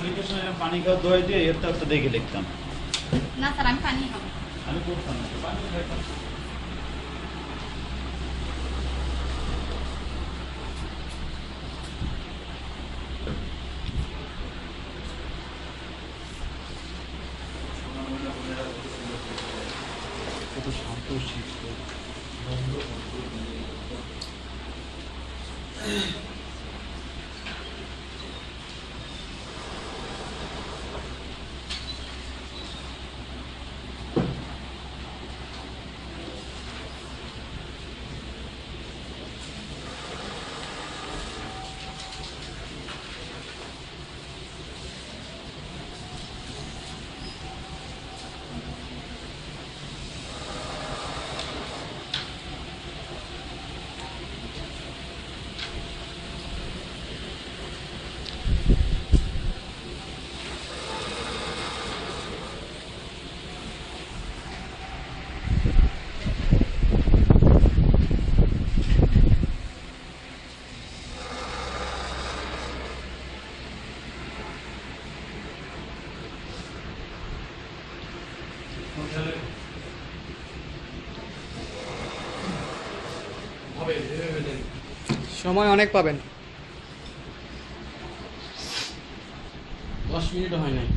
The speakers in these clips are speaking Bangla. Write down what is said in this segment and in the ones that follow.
অ্যাপ্লিকেশনে পানি খাওয়া দোয়াই দিয়ে এরটা একটা দেখে লিখতাম। না স্যার আমি পানি খাবো। আমি করতাম না, পানি খাইতাম। কত শান্ত শিখত। সময় অনেক পাবেন। 10 মিনিট হয় নাই।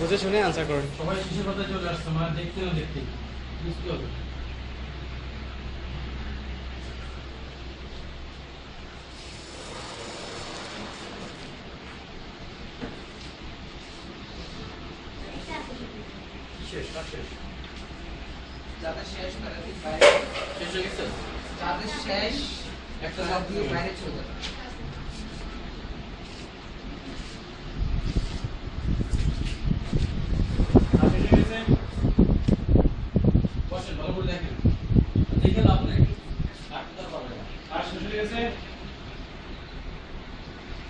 বুঝে শুনে আনসার করুন। সবাই শেষের কথা চলে আসছে, মানে দেখতে না দেখতে বুঝতে হবে। যাদের শেষ তারা ঠিক বাইরে শেষ হয়ে গেছে। যাদের শেষ একটা তারা দিয়ে বাইরে চলে যাবে। বসেন, ভালো করে দেখেন, দেখে লাভ নাই, আর তো পারবে না। আর শেষ হয়ে গেছে।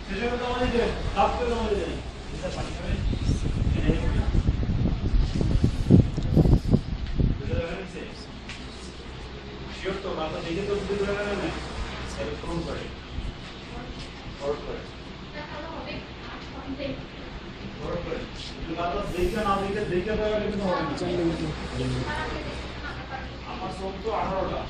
শেষ হয়ে গেছে আমাদের যে কাপ করে আমাদের জানি। এটা পানি খাবে। শিওর তো মাথা দেখে তো বুঝতে পারে না। এটা ফোন করে। ফরওয়ার্ড করে। ফরওয়ার্ড করে। মাথা দেখে না দেখে দেওয়া কিন্তু হবে না। আমার সব তো 18টা।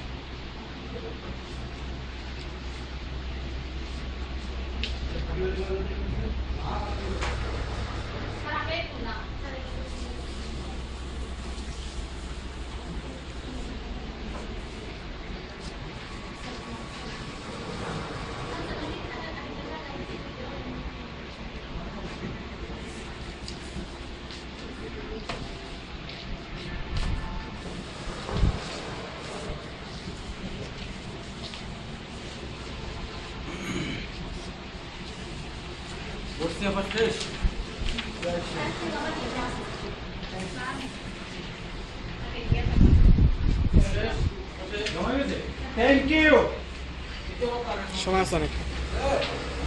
বসতে আবার শেষ। Thank you. সময় আছে অনেক,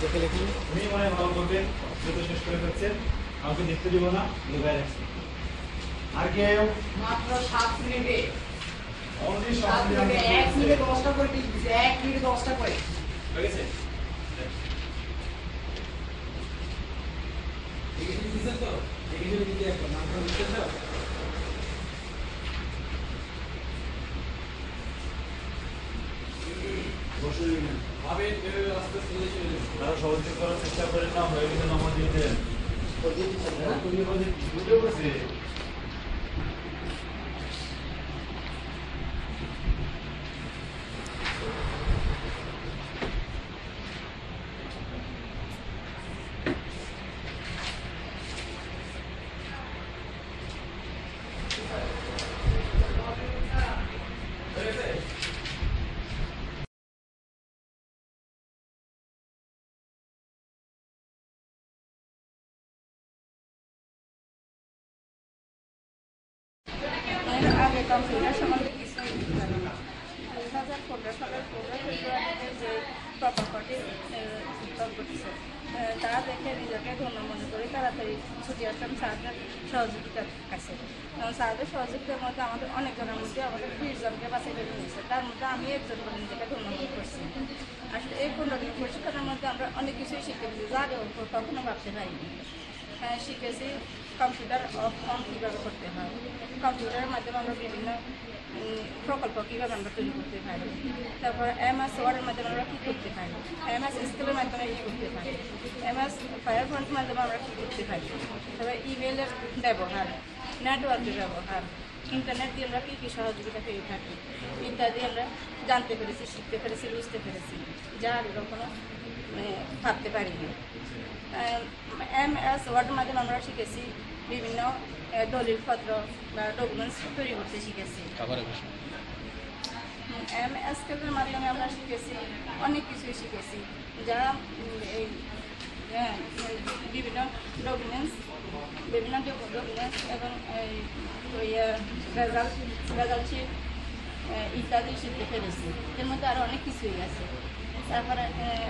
দেখে লিখুন। উনি মনে হয় ভালো করবেন, যত শেষ করে ফেলছেন, কাউকে দেখতে দিব না, লুকায় রাখছি। আর কেউ? মাত্র 7 মিনিটে অনলি 7 মিনিটে 1 মিনিটে 10টা করে দিচ্ছে, 1 মিনিটে 10টা করে। হয়ে গেছে? এগিয়ে দিচ্ছেন তো, এগিয়ে দিতে একটা নাম দিচ্ছেন তো। বসে দিবেন। ভাবেন এভাবে আস্তে আস্তে চলে যাবে। তারা সহযোগ করার চেষ্টা করেন না, হয়ে গেলে নাম্বার দিয়ে দেন। বুঝতে পারছি। আগে কম্পিউটার সম্বন্ধে কিছু 2015 সালের 15 ফেব্রুয়ারিতে যে প্রকল্পটি উদ্যোগ করতেছে। তারা দেখে নিজেকে ধন্য মনে করে তাড়াতাড়ি ছুটি আসলাম স্যারদের সহযোগিতার কাছে। কারণ স্যারদের সহযোগিতার মধ্যে আমাদের অনেকজনের মধ্যে আমাদের 20 জনকে বাছাই করে নিয়েছে, তার মধ্যে আমি একজন করে নিজেকে ধন্য মনে করছি। আসলে এই 15 দিন প্রশিক্ষণের মধ্যে আমরা অনেক কিছুই শিখতে পেরেছি, যা আগে কখনো ভাবতে পারিনি। শিখেছি কম্পিউটার অন কীভাবে করতে হয়, কম্পিউটারের মাধ্যমে আমরা বিভিন্ন প্রকল্প কীভাবে আমরা তৈরি করতে পারি, তারপর MS ওয়ার্ডের মাধ্যমে আমরা কী করতে পারি, MS স্কুলের মাধ্যমে কী করতে পারি, MS ফায়ারফ্রন্টের মাধ্যমে আমরা কী করতে পারি, তারপরে ইমেলের ব্যবহার, নেটওয়ার্কের ব্যবহার, ইন্টারনেট দিয়ে আমরা কী কী সহযোগিতা পেয়ে থাকি ইত্যাদি আমরা জানতে পেরেছি, শিখতে পেরেছি, বুঝতে পেরেছি, যা আগে কখনো ভাবতে পারিনি। MS ওয়ার্ডের মাধ্যমে আমরা শিখেছি বিভিন্ন দলিলপত্র বা ডকুমেন্টস তৈরি করতে শিখেছি। MS স্কুলের মাধ্যমে আমরা শিখেছি অনেক কিছুই শিখেছি, যা এই বিভিন্ন ডকুমেন্টস এবং রেজাল্ট শিট ইত্যাদি শিখতে পেরেছি। এর মধ্যে আরও অনেক কিছুই আছে। তারপরে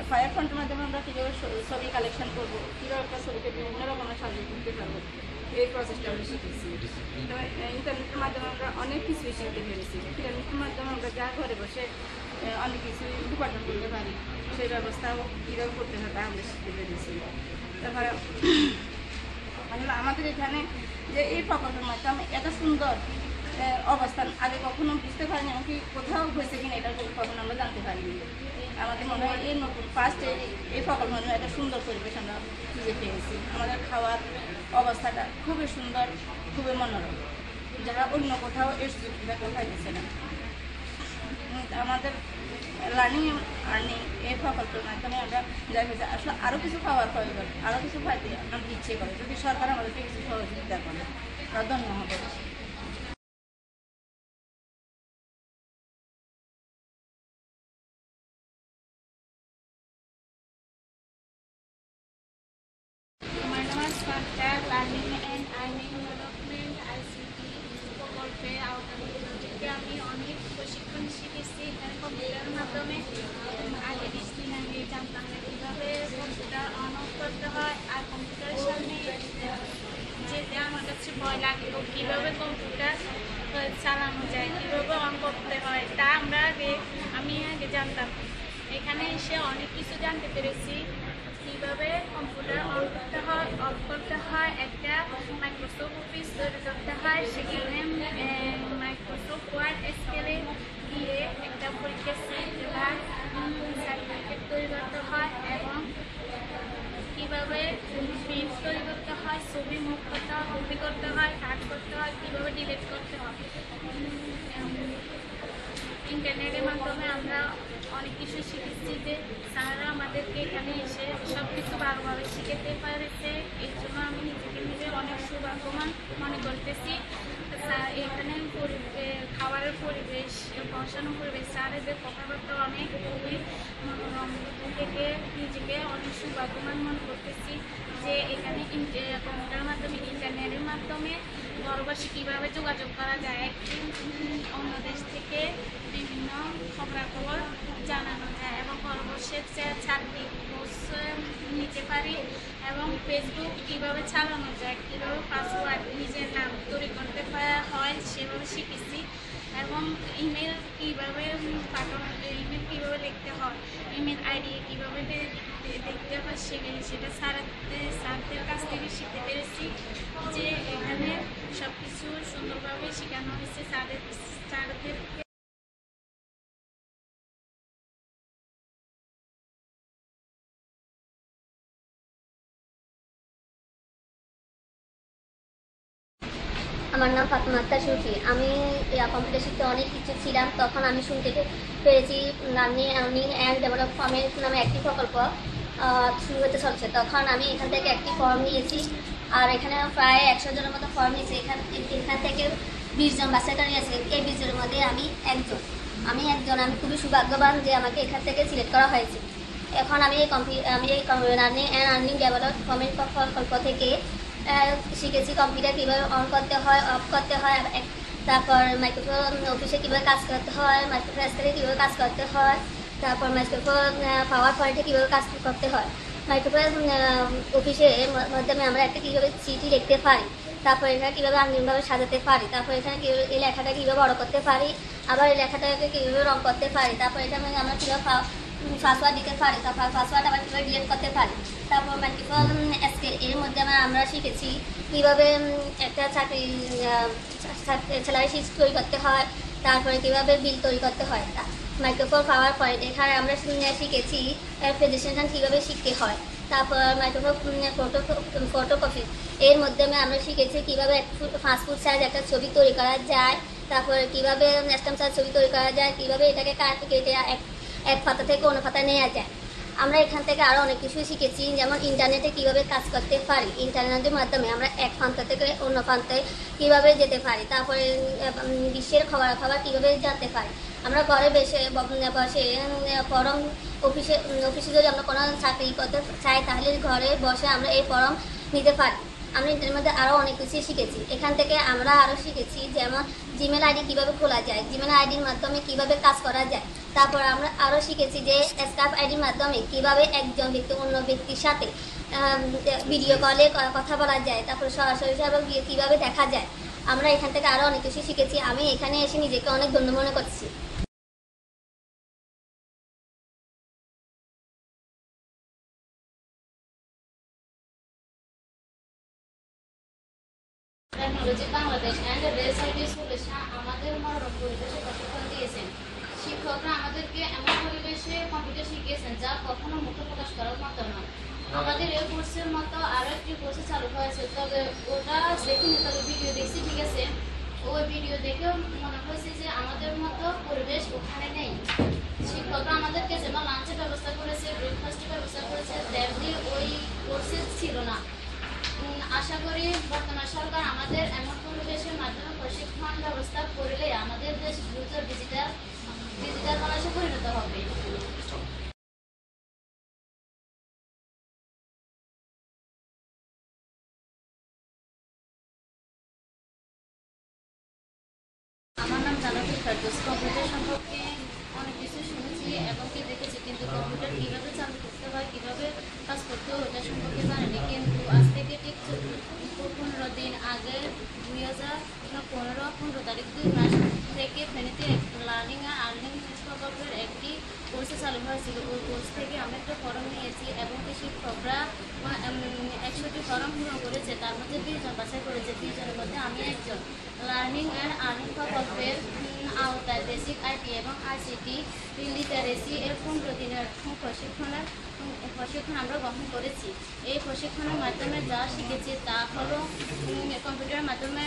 ফায়ার ফ্রন্টের মাধ্যমে আমরা কীভাবে ছবি কালেকশন করবো, কীভাবে একটা ছবিকে বিভিন্ন রকমের সাজিয়ে তুলতে পারবো, এই প্রসেসটা আমরা শিখেছি। ইন্টারনেটের মাধ্যমে আমরা অনেক কিছুই শিখতে পেরেছি। ইন্টারনেটের মাধ্যমে আমরা যা ঘরে বসে অনেক কিছুই উপার্জন করতে পারি, সেই ব্যবস্থাও কীভাবে করতে হয় তা আমরা শিখতে পেরেছি। তারপরে আমাদের এখানে যে এই প্রকল্পের মাধ্যমে এত সুন্দর অবস্থান আগে কখনো বুঝতে পারিনি, এমনকি কোথাও হয়েছে কিনা এটা কখনো আমরা জানতে পারিনি। আমাদের মনে হয় এই নতুন ফার্স্ট এই প্রকল্প এত সুন্দর পরিবেশ আমরা খুঁজে পেয়েছি। আমাদের খাওয়ার অবস্থাটা খুবই সুন্দর, খুবই মনোরম, যারা অন্য কোথাও এর সুযোগ সুবিধা পাইতেছে না। আমাদের লার্নিং আর্নিং এই প্রকল্পের মাধ্যমে আমরা যা হয়েছে আসলে আরও কিছু পাওয়ার প্রয়োজন, আরও কিছু পাইতে আমরা ইচ্ছে করে যদি সরকার আমাদেরকে কিছু সহযোগিতা করে, ধন্য হবে। আমার নাম সরকার learning and earning development ICT প্রকল্পে আওতায় থেকে আমি অনেক প্রশিক্ষণ শিখেছি। এখানে কম্পিউটারের মাধ্যমে আগে 20 দিন আগে জানতাম না কীভাবে কম্পিউটার অন অফ করতে হয়, আর কম্পিউটারের সামনে যেতে আমার কাছে ভয় লাগতো, কীভাবে কম্পিউটার চালানো যায়, কীভাবে অন করতে হয় তা আমি আগে জানতাম। এখানে এসে অনেক কিছু জানতে পেরেছি, কীভাবে কম্পিউটার অন করতে হয়, অফ করতে হয়, একটা মাইক্রোসফট অফিস তৈরি করতে হয়, সেখানে মাইক্রোসফট ওয়ার্ড স্কেলে দিয়ে একটা পরীক্ষা সিট বা সার্টিফিকেট তৈরি করতে হয়, এবং কীভাবে প্রিন্ট তৈরি করতে হয়, ছবি মুভ করতে হয়, কপি করতে হয়, কাট করতে হয়, কীভাবে ডিলিট করতে হয়। ইন্টারনেটের মাধ্যমে আমরা অনেক কিছু শিখেছি, যে স্যাররা আমাদেরকে এখানে এসে সব কিছু ভালোভাবে শিখাতে পেরেছে। এর জন্য আমি নিজে অনেক সৌভাগ্যবান মনে করতেছি। এখানে খাবারের পরিবেশ, বসানোর পরিবেশ, স্যারেদের কথাবার্তা অনেক খুবই মনোরম থেকে নিজেকে অনেক সৌভাগ্যবান মনে করতেছি, যে এখানে কম্পিউটারের মাধ্যমে, ইন্টারনেটের মাধ্যমে ঘরবাসী কীভাবে যোগাযোগ করা যায়, অন্য দেশ থেকে বিভিন্ন খবরাখবর জানানো যায়, এবং ঘরবসে চাকরি কোর্স নিতে পারি, এবং ফেসবুক কীভাবে চালানো যায়, কীভাবে পাসওয়ার্ড নিজের নাম তৈরি করতে হয় সেভাবে শিখেছি, এবং ইমেল কীভাবে পাঠানো, ইমেল কীভাবে লিখতে হয়, ইমেল আইডি কীভাবে দেখতে হয় সেটা স্যারদের কাছ থেকে শিখতে পেরেছি, যে এখানে সব কিছু সুন্দরভাবে শেখানো হয়েছে স্যারদের। আমার নাম ফাতেমা আক্তার সুফি। আমি কম্পিউটার শিখতে অনেক কিছু ছিলাম, তখন আমি শুনতে পেরেছি লার্নিং আর্নিং অ্যান্ড ডেভেলপমেন্ট নামে একটি প্রকল্প শুরু হতে চলছে। তখন আমি এখান থেকে একটি ফর্ম নিয়েছি, আর এখানে প্রায় 100 জনের মতো ফর্ম নিয়েছি। এখান থেকে 20 জন বাছাই করে নিয়েছে। এই 20 জনের মধ্যে আমি একজন। আমি খুবই সৌভাগ্যবান যে আমাকে এখান থেকে সিলেক্ট করা হয়েছে। এখন আমি এই লার্নিং অ্যান্ড আর্নিং ডেভেলপমেন্ট প্রকল্প থেকে শিখেছি কম্পিউটার কীভাবে অন করতে হয়, অফ করতে হয়, তারপর মাইক্রোসফট অফিসে কীভাবে কাজ করতে হয়, মাইক্রোসফট এক্সেলে কীভাবে কাজ করতে হয়, তারপর মাইক্রোফোন পাওয়ার পয়েন্টে কীভাবে কাজ করতে হয়, মাইক্রোফোন অফিসের মাধ্যমে আমরা একটা কীভাবে চিঠি লিখতে পারি, তারপর এখানে কীভাবে আঙ্গিকভাবে সাজাতে পারি, তারপর এখানে কীভাবে এই লেখাটা কীভাবে বড় করতে পারি, আবার এই লেখাটাকে কীভাবে রং করতে পারি, তারপর এখানে আমরা কীভাবে পাসওয়ার্ড দিতে পারি, তারপর পাসওয়ার্ড আবার কীভাবে ডিলিট করতে পারি। তারপর মাল্টিপল স্কেল এর মধ্যে আমরা শিখেছি কীভাবে একটা চাকরি স্যালারি শিট তৈরি করতে হয়, তারপরে কীভাবে বিল তৈরি করতে হয়। মাইক্রোফোন পাওয়ার পয়েন্ট এখানে আমরা শিখেছি প্রেজেন্টেশন কীভাবে শিখতে হয়। তারপর মাইক্রোফোন ফটোকপি এর মাধ্যমে আমরা শিখেছি কীভাবে 5 ফুট সাইজ একটা ছবি তৈরি করা যায়, তারপরে কীভাবে স্ট্যাম্প সাইজ ছবি তৈরি করা যায়, কীভাবে এটাকে কেটে এক পাতা থেকে অন্য পাতা নেওয়া যায়। আমরা এখান থেকে আরও অনেক কিছু শিখেছি, যেমন ইন্টারনেটে কীভাবে কাজ করতে পারি, ইন্টারনেটের মাধ্যমে আমরা এক প্রান্ত থেকে অন্য প্রান্তে কীভাবে যেতে পারি, তারপরে বিশ্বের খবর কীভাবে জানতে পারি। আমরা ঘরে বসে ফর্ম অফিসে যদি আমরা কোনো চাকরি করতে চাই তাহলে ঘরে বসে আমরা এই ফর্ম নিতে পারি। আমরা ইন্টারনেটের মধ্যে আরও অনেক কিছু শিখেছি। এখান থেকে আমরা আরও শিখেছি যেমন জিমেল আইডি কীভাবে খোলা যায়, জিমেল আইডির মাধ্যমে কীভাবে কাজ করা যায়। তারপর আমরা আরও শিখেছি যে স্কাইপ আইডির মাধ্যমে কীভাবে একজন ব্যক্তি অন্য ব্যক্তির সাথে ভিডিও কলে কথা বলা যায়, তারপর সরাসরি কীভাবে দেখা যায়। আমরা এখান থেকে আরও অনেক কিছু শিখেছি। আমি এখানে এসে নিজেকে অনেক ধন্য মনে করছি। টেকনোলজি বাংলাদেশ অ্যান্ড রেসাইটি সলিউশন আমাদের মনোরম পরিবেশে প্রশিক্ষণ দিয়েছেন। শিক্ষকরা আমাদেরকে এমন পরিবেশে কম্পিউটার শিখিয়েছেন যা কখনো মুখে প্রকাশ করার মতো নয়। আমাদের এই কোর্সের মতো আরও একটি কোর্স চালু হয়েছে, তবে ওটা দেখিনি, তবে ভিডিও দেখছি, ঠিক আছে। ওই ভিডিও দেখেও মনে হয়েছে যে আমাদের মতো পরিবেশ ওখানে নেই। শিক্ষকরা আমাদেরকে যেমন লাঞ্চের ব্যবস্থা করেছে, ব্রেকফাস্টের ব্যবস্থা করেছে, তেমনি ওই কোর্সে ছিল না। আশা করি বর্তমান সরকার আমাদের এমন পরিবেশের মাধ্যমে প্রশিক্ষণ ব্যবস্থা করলে আমাদের দেশ দ্রুত ডিজিটাল বাংলাদেশে পরিণত হবে। আমার নাম জানাতে ফেরদৌস। কম্পিউটার সম্পর্কে অনেক কিছু শুনেছি এবং কি দেখেছি, কিন্তু কম্পিউটার কীভাবে চালু করতে হয়, কীভাবে কাজ করতে হয় ওটা সম্পর্কে জানিনি। কিন্তু আজ থেকে ঠিক 15 দিন আগে 2015 তারিখ 2 মাস থেকে ফেনীতে লার্নিং আর আর্নিং প্রকল্পের একটি কোর্স চালু হয়েছিল। ওই কোর্স থেকে আমি একটা ফর্ম নিয়েছি এবং শিক্ষকরা 100টি ফর্ম পূরণ করেছে। তার মধ্যে 20 জন বাছাই করেছে, 20 জনের মধ্যে আমি একজন। লার্নিং অ্যান্ড আর্নিং প্রকল্পের আওতায় বেসিক আইটি এবং আইসিটি লিটারেসি এর 15 দিনের প্রশিক্ষণ আমরা গ্রহণ করেছি। এই প্রশিক্ষণের মাধ্যমে যা শিখেছি তা হলো কম্পিউটারের মাধ্যমে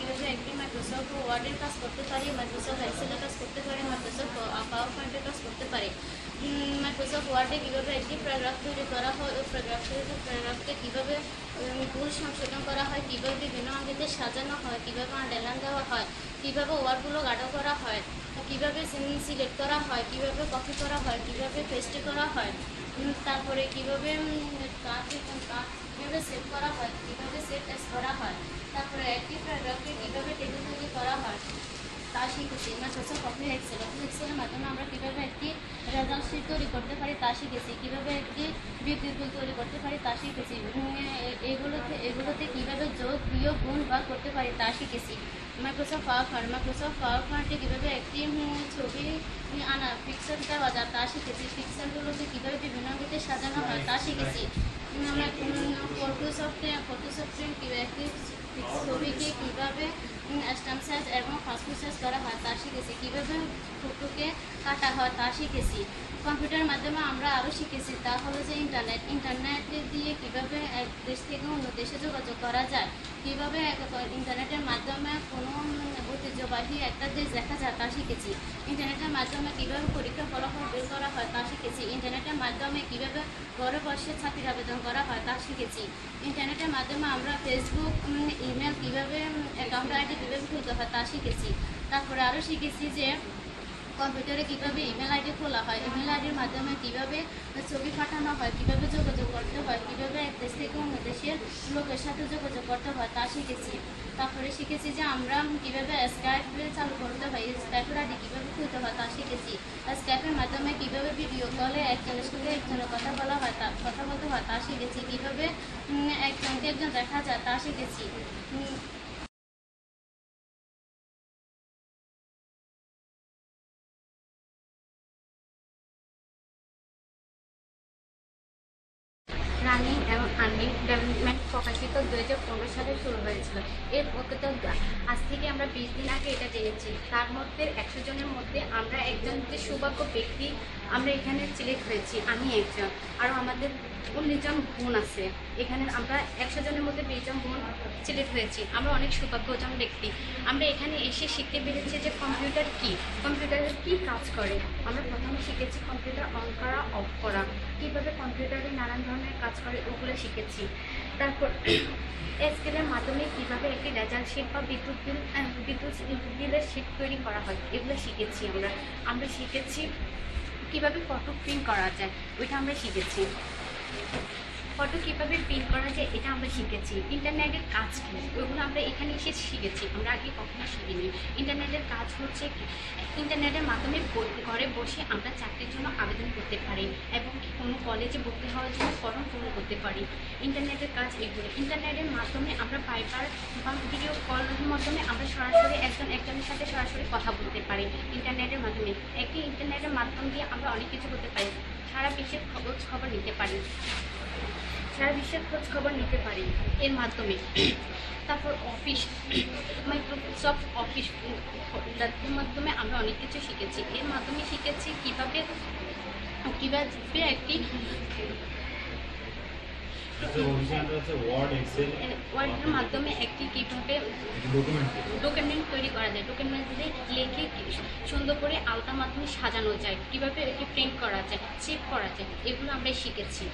কীভাবে একটি মাইক্রোসফট ওয়ার্ডের কাজ করতে পারি, মাইক্রোসফট এক্সেলের কাজ করতে পারি, মাইক্রোসফট পাওয়ার পয়েন্টের কাজ করতে পারি। মাইক্রোসফট ওয়ার্ডে কীভাবে একটি প্যারাগ্রাফ তৈরি করা হয়, ওই প্যারাগ্রাফকে কীভাবে ভুল সংশোধন করা হয়, কীভাবে বিভিন্ন অঙ্গিতে সাজানো হয়, কীভাবে আন্ডারলাইন দেওয়া হয়, কীভাবে ওয়ার্ডগুলো গাঢ় করা হয়, কীভাবে সিলেক্ট করা হয়, কীভাবে কপি করা হয়, কীভাবে পেস্ট করা হয়, তারপরে কীভাবে সেভ করা হয়, কীভাবে সেভ এস করা হয়, তারপরে একটি প্যারাগ্রাফকে কীভাবে টেবিল তৈরি করা হয় তা শিখেছি। মাইক্রোসফট অফিস এক্সেলের মাধ্যমে আমরা কীভাবে একটি রেজাল্ট শিট তৈরি করতে পারি তা শিখেছি, কীভাবে একটি বিবৃতি তৈরি করতে পারি তা শিখেছি, এগুলোতে কীভাবে যোগ বিয়োগ গুণ ভাগ করতে পারি তা শিখেছি। মাইক্রোসফট পাওয়ার পয়েন্টে কীভাবে একটি ছবি আনা পিক্সেল দেওয়া যায় তা শিখেছি, পিক্সেলগুলোকে কীভাবে বিভিন্ন অঙ্গিতে সাজানো হয় তা শিখেছি। ফটোশপে একটি ছবিকে কীভাবে স্ট্যাম্প সাইজ এবং পাসপোর্ট সাইজ করা হয় তা শিখেছি, কীভাবে ফটোকে কাটা হয় তা শিখেছি। কম্পিউটারের মাধ্যমে আমরা আরও শিখেছি তা হলো যে ইন্টারনেট দিয়ে কীভাবে এক দেশ থেকে অন্য দেশে যোগাযোগ করা যায়, কীভাবে ইন্টারনেটের মাধ্যমে কোনো ঐতিহ্যবাহী একটা দেশ দেখা যায় তা শিখেছি। ইন্টারনেটের মাধ্যমে কীভাবে পরীক্ষার ফলাফল বের করা হয় তা শিখেছি। ইন্টারনেটের মাধ্যমে কীভাবে ঘরে বসে চাকরির আবেদন করা হয় তা শিখেছি। ইন্টারনেটের মাধ্যমে আমরা ফেসবুক, ইমেল কীভাবে অ্যাকাউন্ট আইডি কীভাবে খুলতে হয় তা শিখেছি। তারপরে আরও শিখেছি যে কম্পিউটারে কীভাবে ইমেল আইডি খোলা হয়, ইমেল আইডির মাধ্যমে কীভাবে ছবি পাঠানো হয়, কীভাবে যোগাযোগ করতে হয়, কীভাবে এক দেশ থেকে অন্য দেশে দেশের লোকের সাথে যোগাযোগ করতে হয় তা শিখেছি। তারপরে শিখেছি যে আমরা কীভাবে স্কাইপে চালু করতে হয়, স্কাইপের আইডি কীভাবে খুলতে হয় তা শিখেছি। স্কাইপের মাধ্যমে কীভাবে ভিডিও কলে একজনের সঙ্গে একজনের কথা বলা হয় তা কথা বলতে হয় তা শিখেছি। কীভাবে একজনকে একজন দেখা যায় তা শিখেছি। রানিং এবং আর্নিং ডেভেলপমেন্ট প্রকাশিত 2015 সালে শুরু হয়েছিল। এর প্রকৃত আজ থেকে আমরা 20 দিন আগে এটা জেনেছি। তার মধ্যে 100 জনের মধ্যে আমরা একজন যে সৌভাগ্য ব্যক্তি আমরা এখানে সিলেক্ট হয়েছি। আমি একজন, আরও আমাদের 19 জন বোন আছে এখানে। আমরা 100 জনের মধ্যে 20 জন বোন সিলেক্ট হয়েছি। আমরা অনেক সৌভাগ্যজন ব্যক্তি। আমরা এখানে এসে শিখতে পেরেছি যে কম্পিউটার কী, কম্পিউটারের কী কাজ করে। আমরা প্রথমে শিখেছি কম্পিউটার অন করা অফ করা, কীভাবে কম্পিউটারে নানান ধরনের কাজ করে ওগুলো শিখেছি। তারপর স্কেলের মাধ্যমে কীভাবে একটি রেজাল্ট শিট বা বিদ্যুৎ বিলের শিট তৈরি করা হয় এগুলো শিখেছি। আমরা শিখেছি কীভাবে ফটো প্রিন্ট করা যায়, ওইটা আমরা শিখেছি। ফটো কীভাবে প্রিন্ট করা যায় এটা আমরা শিখেছি। ইন্টারনেটের কাজ কী ওইগুলো আমরা এখানে এসে শিখেছি, আমরা আগে কখনো শিখিনি। ইন্টারনেটের কাজ হচ্ছে ইন্টারনেটের মাধ্যমে ঘরে বসে আমরা চাকরির জন্য আবেদন করতে পারি এবং কোনো কলেজে ভর্তি হওয়ার জন্য ফর্ম পূরণ করতে পারি। ইন্টারনেটের কাজ এগুলো। ইন্টারনেটের মাধ্যমে আমরা ভাইবার বা ভিডিও কলের মাধ্যমে আমরা সরাসরি একজনের সাথে সরাসরি কথা বলতে পারি। ইন্টারনেটের মাধ্যমে ইন্টারনেটের মাধ্যম দিয়ে আমরা অনেক কিছু করতে পারি। সারা বিশ্বের খবর নিতে পারি, সারা বিশ্বের খোঁজ খবর নিতে পারি এর মাধ্যমে। তারপর অফিস, মাইক্রোসফট অফিস এর মাধ্যমে আমরা অনেক কিছু শিখেছি। এর মাধ্যমে শিখেছি কীভাবে একটি ওয়ার্ডের মাধ্যমে একটি কীভাবে ডকুমেন্ট তৈরি করা যায়, ডকুমেন্টে লিখে সুন্দর করে আলতার মাধ্যমে সাজানো যায়, কীভাবে এটি প্রিন্ট করা যায়, সেভ করা যায়, এগুলো আমরা শিখেছি।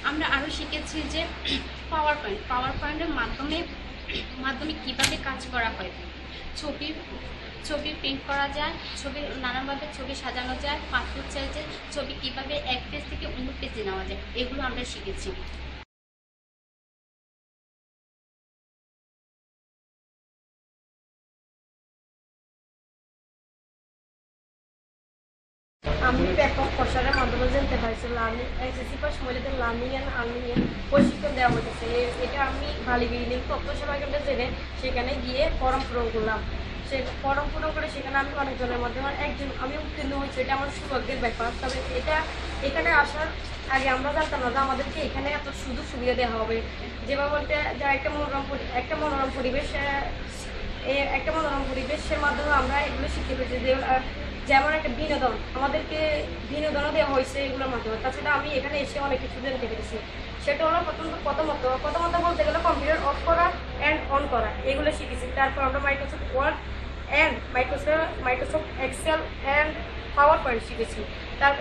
আমরা আরও শিখেছি যে পাওয়ার পয়েন্টের মাধ্যমে কীভাবে কাজ করা হয়। ছবি প্রিন্ট করা যায়, ছবি নানানভাবে ছবি সাজানো যায়, পাসপোর্ট সাইজের ছবি কীভাবে এক পেজ থেকে অন্য পেজে নেওয়া যায়, এগুলো আমরা শিখেছি। আমি ব্যাপক প্রসারের মাধ্যমে জানতে পারছি লার্নিং এসএসসি পাস মহিলাদের লার্নিং অ্যান্ড আর্নিং এর প্রশিক্ষণ দেওয়া হয়েছে। এটা আমি বালিবিলিং তথ্য সেবা কেন্দ্রে জেনে সেখানে গিয়ে ফর্ম পূরণ করলাম। সে ফর্ম পূরণ করে সেখানে আমি অনেকজনের মধ্যে একজন আমি উত্তীর্ণ হয়েছি। এটা আমার সৌভাগ্যের ব্যাপার। তবে এখানে আসার আগে আমরা জানতাম না যে আমাদেরকে এখানে এত সুযোগ সুবিধা দেওয়া হবে। যেভাবে বলতে যা একটা মনোরম পরিবেশের মাধ্যমে আমরা এগুলো শিখতে পেরেছি। যেমন একটা বিনোদন, আমাদেরকে বিনোদনও দেওয়া হয়েছে এগুলোর মাধ্যমে। তাছাড়া আমি এখানে এসে অনেক কিছু জানতে পেরেছি। সেটা হলো প্রথমত বলতে গেলে কম্পিউটার অফ করা অ্যান্ড অন করা, এগুলো শিখেছি। তারপর আমরা Microsoft Word and Microsoft Excel and PowerPoint শিখেছি।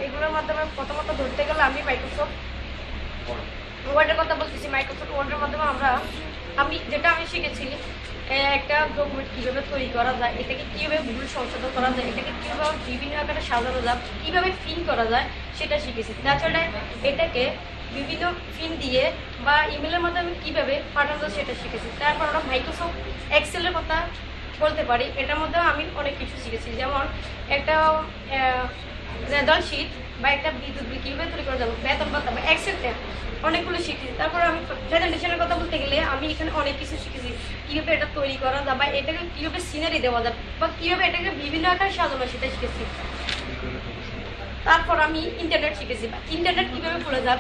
এগুলোর মাধ্যমে প্রথমত ধরতে গেলে আমি মাইক্রোসফট ওয়ার্ডের কথা বলতেছি। মাইক্রোসফট ওয়ার্ডের মাধ্যমে আমি শিখেছি একটা ডকুমেন্ট কীভাবে তৈরি করা যায়, এটাকে কীভাবে ভুল সংশোধন করা যায়, এটাকে কীভাবে বিভিন্ন আকারে সাজানো যায়, কীভাবে প্রিন্ট করা যায় সেটা শিখেছি। তাছাড়া এটাকে বিভিন্ন পিন দিয়ে বা ইমেলের মাধ্যমে কীভাবে পাঠানো যায় সেটা শিখেছি। তারপর আমরা মাইক্রোসফট এক্সেলের কথা বলতে পারি। এটার মধ্যেও আমি অনেক কিছু শিখেছি। যেমন একটা রেজাল্ট শিট বা একটা বিদ্যুৎ বিল কীভাবে তৈরি করা যাবে, বেতন ভাতা বা এক্সেলটা অনেকগুলো শিখেছি। তারপর আমি প্রেজেন্টেশনের কথা বলতে গেলে আমি এখানে অনেক কিছু শিখেছি। কীভাবে এটা তৈরি করা যায় বা এটাকে কীভাবে সিনারি দেওয়া যায় বা কীভাবে এটাকে বিভিন্ন আকারে সাজানো সেটা শিখেছি। তারপর আমি ইন্টারনেট শিখেছি বা ইন্টারনেট কীভাবে খুলে যায়,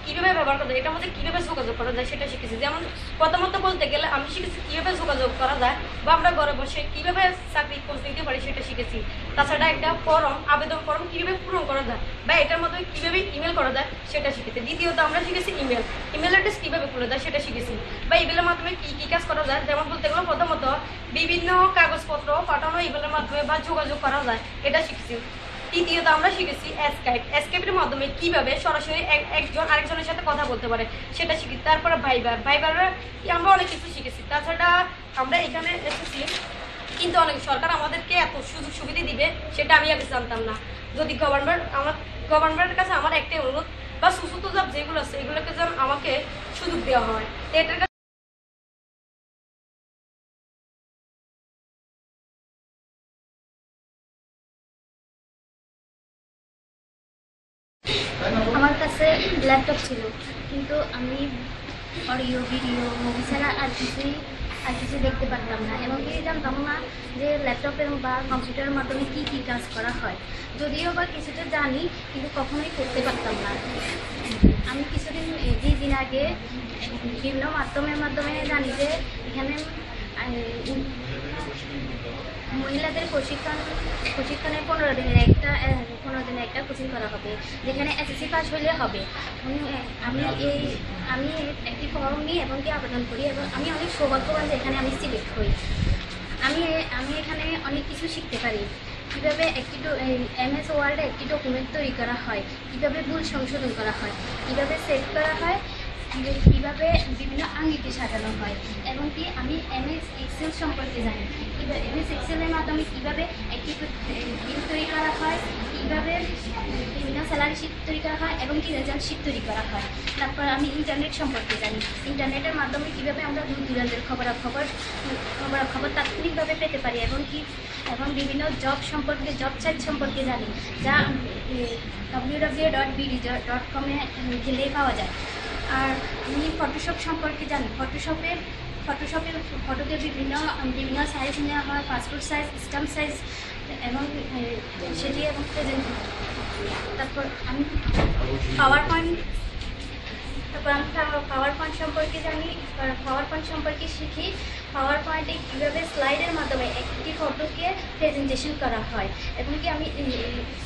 কীভাবে ব্যবহার করা যায়, এটার মধ্যে কীভাবে যোগাযোগ করা যায় সেটা শিখেছি। যেমন প্রথমত বলতে গেলে আমি শিখেছি কীভাবে যোগাযোগ করা যায় বা আমরা ঘরে বসে কীভাবে চাকরি খোঁজ নিতে পারি সেটা শিখেছি। তাছাড়া একটা আবেদন ফর্ম কীভাবে পূরণ করা যায় বা এটার মধ্যে কীভাবে ইমেল করা যায় সেটা শিখেছি। দ্বিতীয়ত আমরা শিখেছি ইমেল অ্যাড্রেস কীভাবে খুলে যায় সেটা শিখেছি বা ইমেলের মাধ্যমে কী কাজ করা যায়। যেমন বলতে গেলে প্রথমত বিভিন্ন কাগজপত্র পাঠানো ইমেলের মাধ্যমে বা যোগাযোগ করা যায় এটা শিখেছি। তৃতীয়ত আমরা শিখেছি স্কাইপের মাধ্যমে কীভাবে সরাসরি একজন আরেকজনের সাথে কথা বলতে পারে সেটা শিখি। তারপরে ভাইবার আমরা অনেক কিছু শিখেছি। তাছাড়া আমরা এখানে এসেছি কিন্তু সরকার আমাদেরকে এত সুযোগ সুবিধা দিবে সেটা আমি আগে জানতাম না। যদি গভর্নমেন্টের কাছে আমার একটাই অনুরোধ, বা সুস্থ জব যেগুলো আছে এগুলোকে যেন আমাকে সুযোগ দেওয়া হয়। এটার আমার কাছে ল্যাপটপ ছিল, কিন্তু আমি অডিও ভিডিও মুভি ছাড়া আর কিছু দেখতে পারতাম না, এবং কি জানতাম না যে ল্যাপটপের বা কম্পিউটারের মাধ্যমে কী কী কাজ করা হয়। যদিও বা কিছুটা জানি, কিন্তু কখনোই করতে পারতাম না। আমি কিছুদিন আগে বিভিন্ন মাধ্যমে জানি যে এখানে মহিলাদের প্রশিক্ষণে 15 দিনের একটা কোচিং করা হবে, যেখানে SSC পাস হলে হবে। আমি একটি ফর্ম নিই এবং কি আবেদন করি, এবং আমি অনেক সৌভাগ্যবান যে এখানে আমি সিলেক্ট হই। আমি এখানে অনেক কিছু শিখতে পারি, কীভাবে MS ওয়ার্ডে একটি ডকুমেন্ট তৈরি করা হয়, কীভাবে ভুল সংশোধন করা হয়, কীভাবে সেভ করা হয়, কীভাবে বিভিন্ন আঙ্গিকে সাজানো হয়, এবং কি আমি MS এক্সেল সম্পর্কে জানি। MS এক্সেলের মাধ্যমে কীভাবে একটি বিল তৈরি করা হয়, কীভাবে বিভিন্ন স্যালারি শিট তৈরি করা হয়, এবং কি রেজাল্ট শিট তৈরি করা হয়। তারপর আমি ইন্টারনেট সম্পর্কে জানি, ইন্টারনেটের মাধ্যমে কীভাবে আমরা দূর দূরান্তের খবরাখবর তাৎক্ষণিকভাবে পেতে পারি, এবং বিভিন্ন জব সাইট সম্পর্কে জানি, যা www.bd.com গেলেই পাওয়া যায়। আর আমি ফটোশপ সম্পর্কে জানি, ফটোশপে ফটোকে বিভিন্ন সাইজ নেওয়া হয়, পাসপোর্ট সাইজ, স্ট্যাম্প সাইজ, এবং সেটি এবং প্রেজেন্ট। তারপর আমি পাওয়ার পয়েন্ট সম্পর্কে জানি, পাওয়ার পয়েন্ট সম্পর্কে শিখি। পাওয়ার পয়েন্টে কীভাবে স্লাইডের মাধ্যমে একটি ফটোকে প্রেজেন্টেশন করা হয়, এবং কি আমি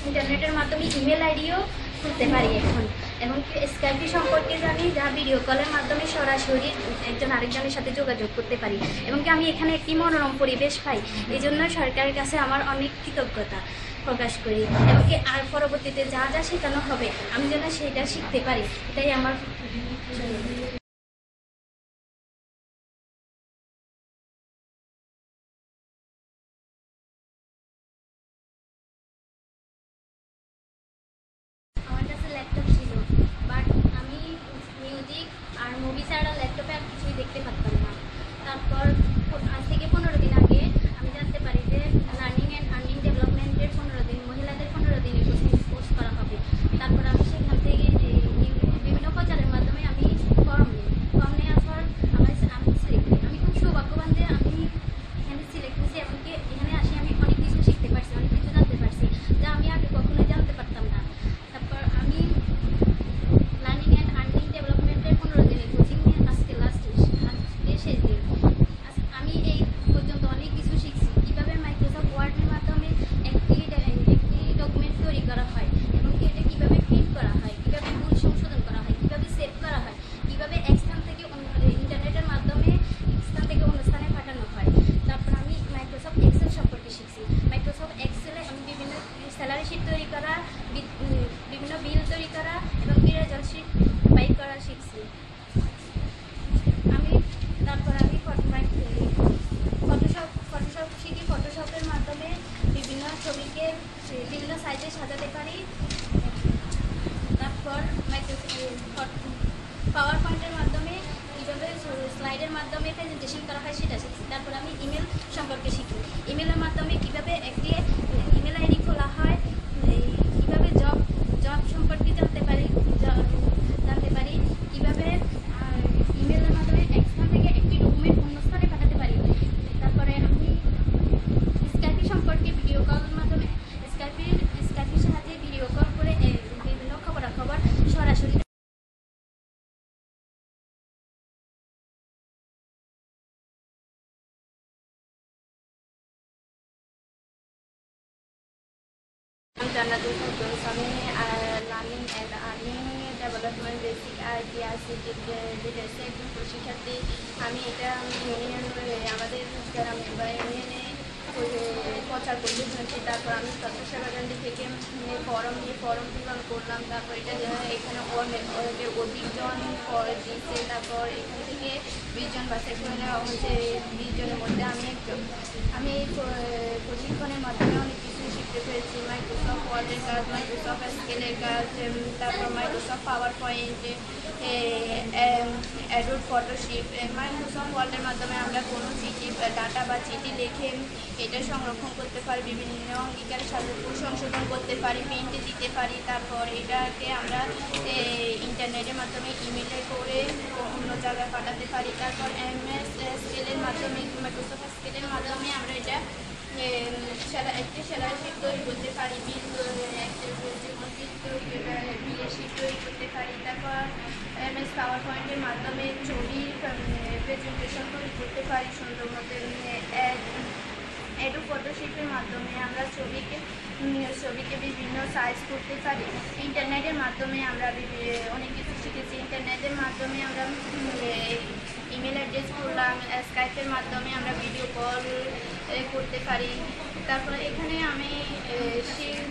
ইন্টারনেটের মাধ্যমে ইমেল আইডিও করতে পারি এখন, এবং কি স্কাইপি সম্পর্কে জানি, যা ভিডিও কলের মাধ্যমে সরাসরি একজন আরেকজনের সাথে যোগাযোগ করতে পারি, এবং কি আমি এখানে একটি মনোরম পরিবেশ পাই। এই জন্য সরকারের কাছে আমার অনেক কৃতজ্ঞতা প্রকাশ করি, এবং কি আর পরবর্তীতে যা শেখানো হবে আমি যেন সেটা শিখতে পারি, এটাই আমার। আমার কাছে ল্যাপটপ ছিল, বাট আমি মিউজিক আর মুভি ছাড়া ল্যাপটপে আর কিছুই দেখতে পারতাম না। তারপর আজ থেকে 15 দিন আগে আমি জানতে পারি যে লার্নিং অ্যান্ড আর্নিং ডেভেলপমেন্টের 15 দিন, মহিলাদের 15 দিনের কোর্স করা হবে। তারপর আমি সেখান থেকে বিভিন্ন প্রচারের মাধ্যমে আমি ফর্ম নেওয়ার পর আমি সিলেক্ট হই। আমি খুব সৌভাগ্যবান যে আমি এখানে সিলেক্ট হয়েছি, এবং কি এখানে আসি আমি অনেক কিছু শিখতে পারছি, অনেক কিছু জানতে পারছি, যা আমি আগে কখনোই জানতে পারতাম না। তারপর আমি লার্নিং অ্যান্ড আর্নিং ডেভেলপমেন্টের 15 দিনের কোচিং নিয়ে আজকে শেষ দিন। আমি এই পর্যন্ত অনেক কিছু শিখছি, কীভাবে মাইক্রোসফট ওয়ার্ডের মাধ্যমে একটি ডকুমেন্ট তৈরি করা হয়, এবং এটা কীভাবে প্রিন্ট করা হয়, কীভাবে ভুল সংশোধন করা হয়, কীভাবে সেভ করা হয়, কীভাবে এক স্থান থেকে ইন্টারনেটের মাধ্যমে এক স্থান থেকে অন্য স্থানে পাঠানো হয়। তারপর আমি মাইক্রোসফট এক্সেল সম্পর্কে শিখছি। মাইক্রোসফট এক্সেলে আমি বিভিন্ন স্যালারি শিট তৈরি করা, বিভিন্ন বিল তৈরি করা, এবং রেজাল্ট শিট টাইপ করা শিখছি। তারপর আমি ফটোশপ শিখি। ফটোশপের মাধ্যমে বিভিন্ন ছবিকে বিভিন্ন সাইজে সাজাতে পারি। তারপর পাওয়ার পয়েন্টের মাধ্যমে কীভাবে স্লাইডের মাধ্যমে প্রেজেন্টেশন করা হয় সেটা শিখছি। তারপর আমি ইমেল সম্পর্কে শিখি। ইমেলের মাধ্যমে কীভাবে একটি ইমেল আইডি খোলা হয়, কীভাবে জব সম্পর্কে জানতে পারি, কীভাবে ইমেলের মাধ্যমে এক স্থান থেকে একটি ডকুমেন্ট অন্য স্থানে পাঠাতে পারি। তারপরে আমি স্কাইপি সম্পর্কে ভিডিও কলের মাধ্যমে স্কাইপির সাহায্যে ভিডিও কল করে বিভিন্ন খবরাখবর সরাসরি জান্নাতুল ফেরদৌস। আমি learning and earning development basic ICT ডিটেলসে একজন প্রশিক্ষার্থী। আমি এটা আমাদের গ্রামে বা ইউনিয়নে প্রচার করতে শুনেছি। তারপর আমি তথ্য সেবা কেন্দ্র থেকে ফর্ম পূরণ করলাম। তারপর এটা এখানে অধিকজন দিচ্ছে। তারপর এখান থেকে 20 জন বাছাই করে নেওয়া হয়েছে। 20 জনের মধ্যে আমি একজন। আমি এই প্রশিক্ষণের মাধ্যমে অনেক কিছু শিখতে পেরেছি। মাইক্রোসফট ওয়ার্ডের কাজ, মাইক্রোসফট এক্সেলের কাজ, তারপর Microsoft power point, Adobe Photoshop. Microsoft ওয়ার্ডের মাধ্যমে আমরা কোনো চিঠি ডাটা বা চিঠি লিখে এটা সংরক্ষণ করতে পারি, বিভিন্ন অঙ্গীকারের সাথে সংশোধন করতে পারি, প্রিন্টে দিতে পারি। তারপর এটাকে আমরা ইন্টারনেটের মাধ্যমে ইমেলে করে অন্য জায়গায় পাঠাতে পারি। তারপর MS স্কেলের মাধ্যমে, মাইক্রোসফট স্কেলের মাধ্যমে আমরা এটা একটি সেলাই শিট তৈরি করতে পারি, বিলের শিট তৈরি করতে পারি। তারপর MS পাওয়ার পয়েন্টের মাধ্যমে ছবির প্রেজেন্টেশন তৈরি করতে পারি সুন্দর মতো। অ্যাডোব ফটোশপের মাধ্যমে আমরা ছবিকে বিভিন্ন সাইজ করতে পারি। ইন্টারনেটের মাধ্যমে আমরা অনেক কিছু শিখেছি। ইন্টারনেটের মাধ্যমে আমরা ইমেল অ্যাড্রেস করলাম, স্কাইপের মাধ্যমে আমরা ভিডিও কল করতে পারি। তারপরে এখানে আমি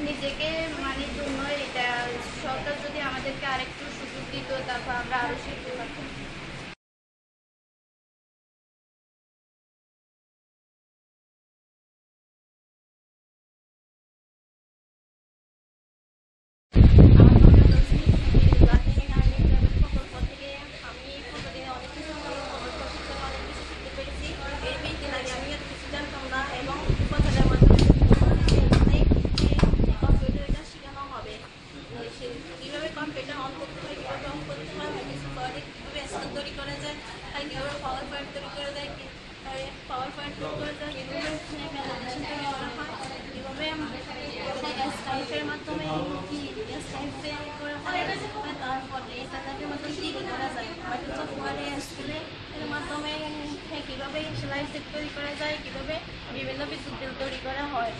নিজেকে মানে জন্য এটা সরকার যদি আমাদেরকে আরেকটু সুযোগ দিত, তারপর আমরা আরও শিখতে পারতাম। কীভাবে সেলাই সেট তৈরি করা যায়, কীভাবে বিভিন্ন বিদ্যুৎ বিল তৈরি করা হয়।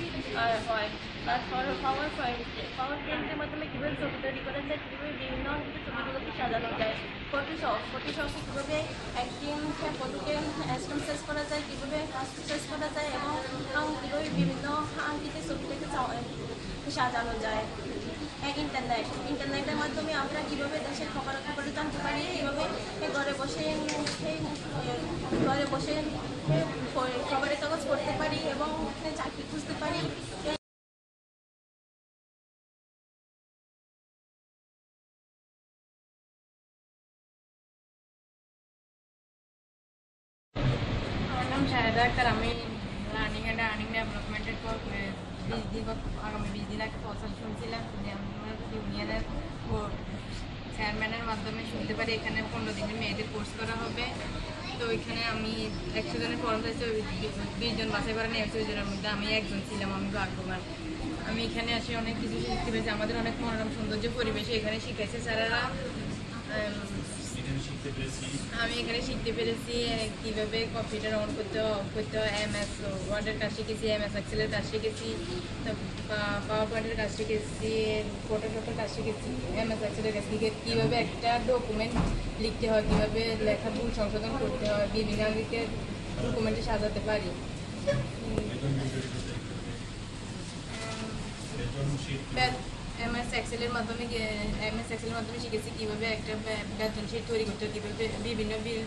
তারপর পাওয়ার পয়েন্টের মাধ্যমে কীভাবে ছবি তৈরি করা যায়, কীভাবে বিভিন্ন ছবিগুলোকে সাজানো যায়। ফটোশপে কীভাবে একটি ফটোকে সেট করা যায়, কীভাবে সেট করা যায় এবং কীভাবে বিভিন্ন আঙ্কিতে ছবিটাকে সাজানো যায়। ইন্টারনেটের মাধ্যমে আমরা কীভাবে দেশের খবর জানতে পারি, কীভাবে ঘরে বসে খবরের কাগজ পড়তে পারি এবং চাকরি খুঁজতে পারি। আমার নাম শাহেদা আক্তার। আমি লার্নিং অ্যান্ড আর্নিং ডেভেলপমেন্টের আগামী 20 দিন আগে কথা শুনছিলাম যে আমার ইউনিয়নের চেয়ারম্যানের মাধ্যমে শুনতে পারি এখানে 15 দিনের মেয়েদের কোর্স করা হবে। তো এখানে আমি 100 জনের ফর্ম চাইছি, 20 জন বাছাই করা নিয়ে 100 জনের মধ্যে আমি একজন ছিলাম। আমি ভাগ্যবান। আমি এখানে আসি অনেক কিছু শিখতে পেরেছি। আমাদের অনেক মনোরম সৌন্দর্য পরিবেশে এখানে শিখেছে স্যারেরা। আমি এখানে শিখতে পেরেছি কীভাবে কম্পিউটার অন করতে হয়, MS ওয়ার্ডের কাজ শিখেছি, MS এক্সেলের কাজ শিখেছি, পাওয়ার পয়েন্টের কাজ শিখেছি, ফটোশপের কাজ শিখেছি, MS এক্সেলের কাজ শিখে কীভাবে একটা ডকুমেন্ট লিখতে হয়, কীভাবে লেখা ভুল সংশোধন করতে হয়, বিভিন্ন আঙ্গিকে ডকুমেন্টে সাজাতে পারি। MS এক্সেলের মাধ্যমে শিখেছি কীভাবে একটা বেতন শিট তৈরি করতে হয়, কীভাবে বিভিন্ন বিল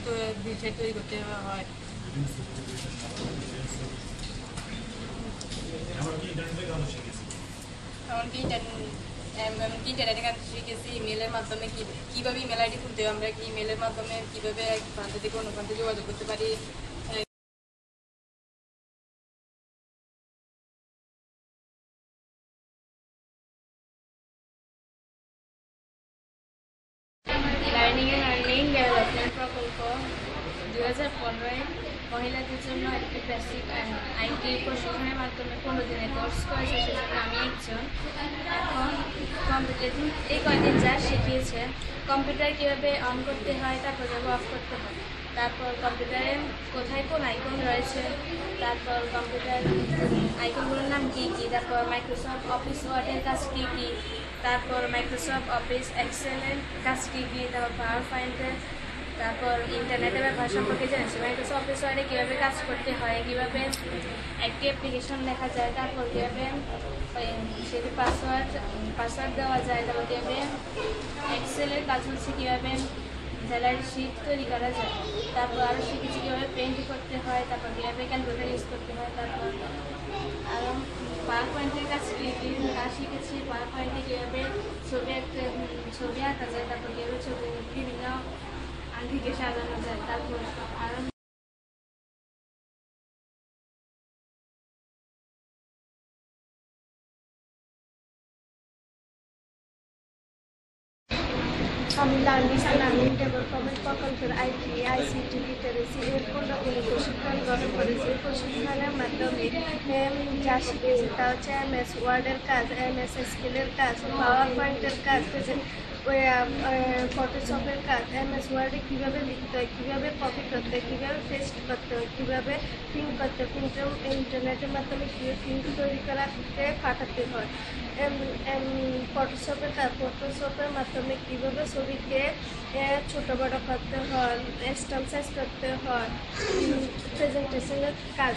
শিট তৈরি করতে হয়। এমনকি ইন্টারনেটে কাজ শিখেছি। ইমেলের মাধ্যমে কীভাবে ইমেল আইডি খুলতে হয়, আমরা ইমেলের মাধ্যমে কীভাবে এক প্রান্ত থেকে অন্য প্রান্তে যোগাযোগ করতে পারি। লার্নিং অ্যান্ড আর্নিং ডেভেলপমেন্ট প্রকল্প 2015-এ মহিলাদের জন্য একটি বেসিক আইটি প্রশিক্ষণের মাধ্যমে 15 দিনের কোর্স করেছে, সেজন্য আমি একজন। এখন কম্পিউটার এই কয়েকদিন যা শিখিয়েছে, কম্পিউটার কীভাবে অন করতে হয়, তারপর কীভাবে অফ করতে হয়, তারপর কম্পিউটারে কোথায় কোন আইকন রয়েছে, তারপর কম্পিউটার আইকনগুলোর নাম কী কী, তারপর মাইক্রোসফট অফিস ওয়ার্ডের কাজ কী কী, তারপর মাইক্রোসফট অফিস এক্সেলের কাজ কী কী, তারপর পাওয়ার পয়েন্টের, তারপর ইন্টারনেটের ব্যাপার সম্পর্কে জেনেছি। মাইক্রোসফট অফিস ওয়ার্ডে কীভাবে কাজ করতে হয়, কীভাবে একটি অ্যাপ্লিকেশন লেখা যায়, তারপর কীভাবে সেটি পাসওয়ার্ড দেওয়া যায়, তারপর কীভাবে এক্সেলের কাজ হচ্ছে কীভাবে জেলার শিট তৈরি করা যায়। তারপর আরও শিখেছি কীভাবে পেন্ট করতে হয়, তারপর কীভাবে ক্যালকুলেটার ইউজ করতে হয়, তারপর আরও পাওয়ার পয়েন্টের কাজ শিখেছি। পাওয়ার পয়েন্টে কীভাবে ছবি আঁকা যায়, তারপর কীভাবে ছবি বিভিন্ন আঙ্গিকে সাজানো যায়। তারপর আরও আমি লার্নিং ডেভেলপমেন্ট প্রকল্পের আইটি, আইসিটি, লিটারেসি এর 15 দিনের প্রশিক্ষণ গ্রহণ করেছি। প্রশিক্ষণের মাধ্যমে যা শিখেছি তা হচ্ছে MS ওয়ার্ডের কাজ, MS স্কিলের কাজ, পাওয়ার পয়েন্টের কাজ, ফটোশপের কাজ, MS ওয়ার্ডে কীভাবে লিখতে হয়, কীভাবে কপি করতে হয়, কীভাবে পেস্ট করতে হয়, কীভাবে প্রিন্ট করতে হয়, ইন্টারনেটের মাধ্যমে কীভাবে প্রিন্ট তৈরি করাতে পাঠাতে হয়, ফটোশপের কাজ, ফটোশপের মাধ্যমে কীভাবে ছবিকে ছোটো বড়ো করতে হয়, স্ট্যাম্প সাইজ করতে হয়, প্রেজেন্টেশনের কাজ,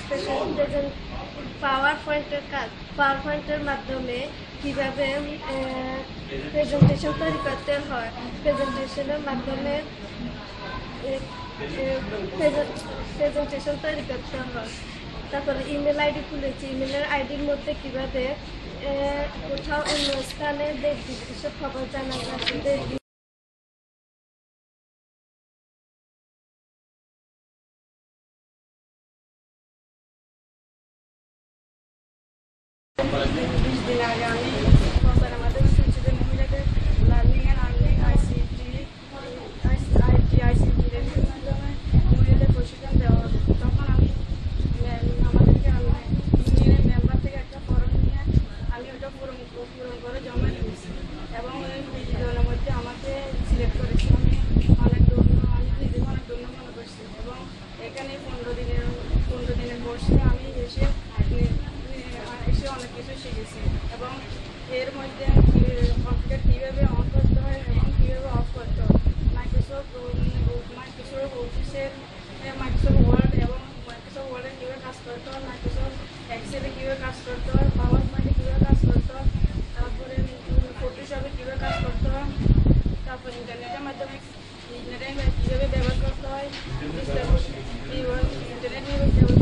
পাওয়ার পয়েন্টের কাজ, পাওয়ার পয়েন্টের মাধ্যমে কীভাবে প্রেজেন্টেশন তৈরি করতে হয়, প্রেজেন্টেশনের মাধ্যমে প্রেজেন্টেশন তৈরি করতে হয়। তারপরে ইমেল আইডি খুলেছি, ইমেলের আইডির মধ্যে কীভাবে কোথাও অন্য স্থানে দেশ বিদেশের খবর জানা যায়, দিন আগে আমি কম্পানির মাধ্যমে শুনছি যে মহিলাদের লার্নিং অ্যান্ড আর্নিং আইসিটির মাধ্যমে মহিলাদের প্রশিক্ষণ দেওয়া হবে। তখন আমি আমাদেরকে ইউনিয়নের মেম্বার থেকে একটা ফর্ম নিয়ে আমি ওটা পূরণ করে জমা দিয়েছি এবং ওই 20 জনের মধ্যে আমাকে সিলেক্ট করেছি। আমি নিজেকে অনেক ধন্য মনে করছি এবং এখানে 15 দিনের কোর্সে আমি এসে অনেক কিছু শিখেছি এবং এর মধ্যে কম্পিউটার কীভাবে অন করতে হয় এবং কীভাবে অফ করতে হয়, মাইক্রোসফট অফিসের মাইক্রোসফট ওয়ার্ড এবং মাইক্রোসফট ওয়ার্ডে কীভাবে কাজ করতে হয়, মাইক্রোসফট এক্সেলে কীভাবে কাজ করতে হয়, পাওয়ার পয়েন্টে কীভাবে কাজ করতে হয়, তারপরে ফটোশপে কীভাবে কাজ করতে হয়, তারপর ইন্টারনেটের মাধ্যমে কীভাবে ব্যবহার করতে হয়, ইন্টারনেট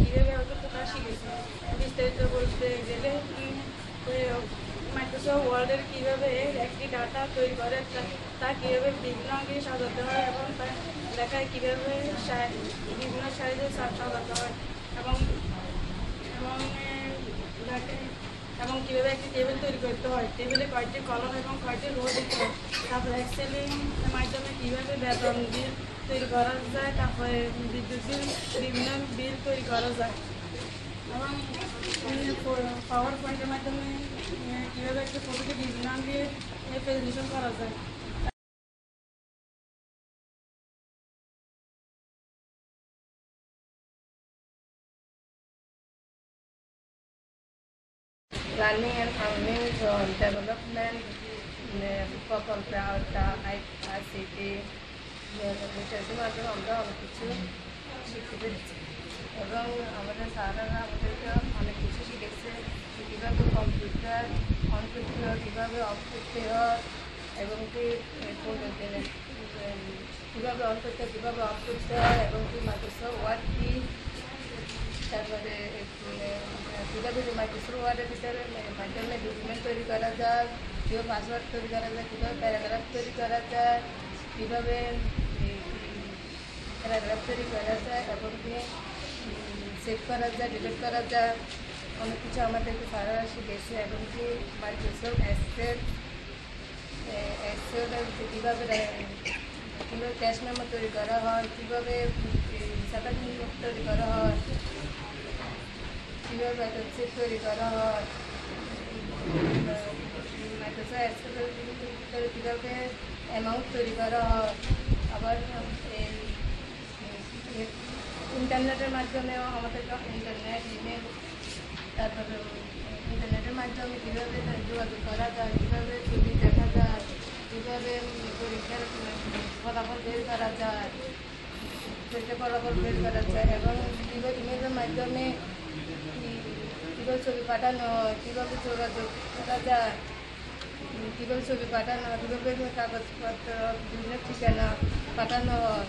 কীভাবে ব্যবহার করতে তা শিখেছি। বিস্তারিত বলতে গেলে মাইক্রোসফট ওয়ার্ডের কীভাবে একটি ডাটা তৈরি করে তা কীভাবে বিভিন্ন অঙ্গে সাজাতে হয় এবং তার লেখায় কীভাবে বিভিন্ন সাইজে সাজাতে হয় এবং কীভাবে একটি টেবিল তৈরি করতে হয়, টেবিলে কয়েকটি কলম এবং কয়েকটি রো দিতে হয়, তারপরে এক্সেলের মাধ্যমে কীভাবে বেতন বিল তৈরি করা যায়, তারপরে বিদ্যুৎ বিল, বিভিন্ন বিল তৈরি করা যায় এবং পাওয়ার পয়েন্টের মাধ্যমে কীভাবে একটা ফটোকে বিভিন্ন দিয়ে প্রেজেন্টেশন করা যায়। লার্নিং অ্যান্ড আর্নিং ডেভেলপমেন্ট প্রকল্পে আইসিটি লিটারেসির মাধ্যমে আমরা অনেক কিছু শিখতে পেরেছি এবং আমাদের স্যারেরা আমাদেরকে অনেক কিছু শিখেছে, কীভাবে কম্পিউটার অন করতে হয়, কীভাবে অফ করতে হয় এবং কীভাবে অন করতে হয়, কীভাবে অফ করতে হয় এবং কি মাইক্রোসফট ওয়ার্ড কি, তারপরে কীভাবে মাইক্রোসফট ওয়ার্ডের ভিতরে মাধ্যমে ডকুমেন্ট তৈরি করা যায়, কীভাবে পাসওয়ার্ড তৈরি করা যায়, কীভাবে প্যারাগ্রাফ তৈরি করা যায়, কীভাবে প্যারাগ্রাফ তৈরি করা যায় এবং কি সেভ করা যায়, ডিলিট করা যায়, অনেক কিছু আমাদেরকে স্যারেরা শিখেছে এবং কি মাইক্রোসফট এক্সেল কীভাবে ক্যাশ মেমো তৈরি করা হয়, কীভাবে সাদা তৈরি করা হয়, কীভাবে ওয়েবসাইট তৈরি করা হয়, মাইক্রোসফট এক্সেলের ভিতরে কীভাবে অ্যামাউন্ট তৈরি করা হয়, আবার ইন্টারনেটের মাধ্যমেও আমাদেরকে ইন্টারনেট ইমেল তারপরে ইন্টারনেটের মাধ্যমে কীভাবে যোগাযোগ করা যায়, কীভাবে ছবি দেখা যায়, কীভাবে পরীক্ষার ফলাফল বের করা যায়, পরীক্ষার ফলাফল বের করা যায় এবং কীভাবে ইমেলের মাধ্যমে কীভাবে ছবি পাঠানো হয়, কীভাবে যোগাযোগ করা যায় কীভাবে ছবি পাঠানো হয়, কীভাবে কাগজপত্র বিভিন্ন ঠিকানা পাঠানো হয়,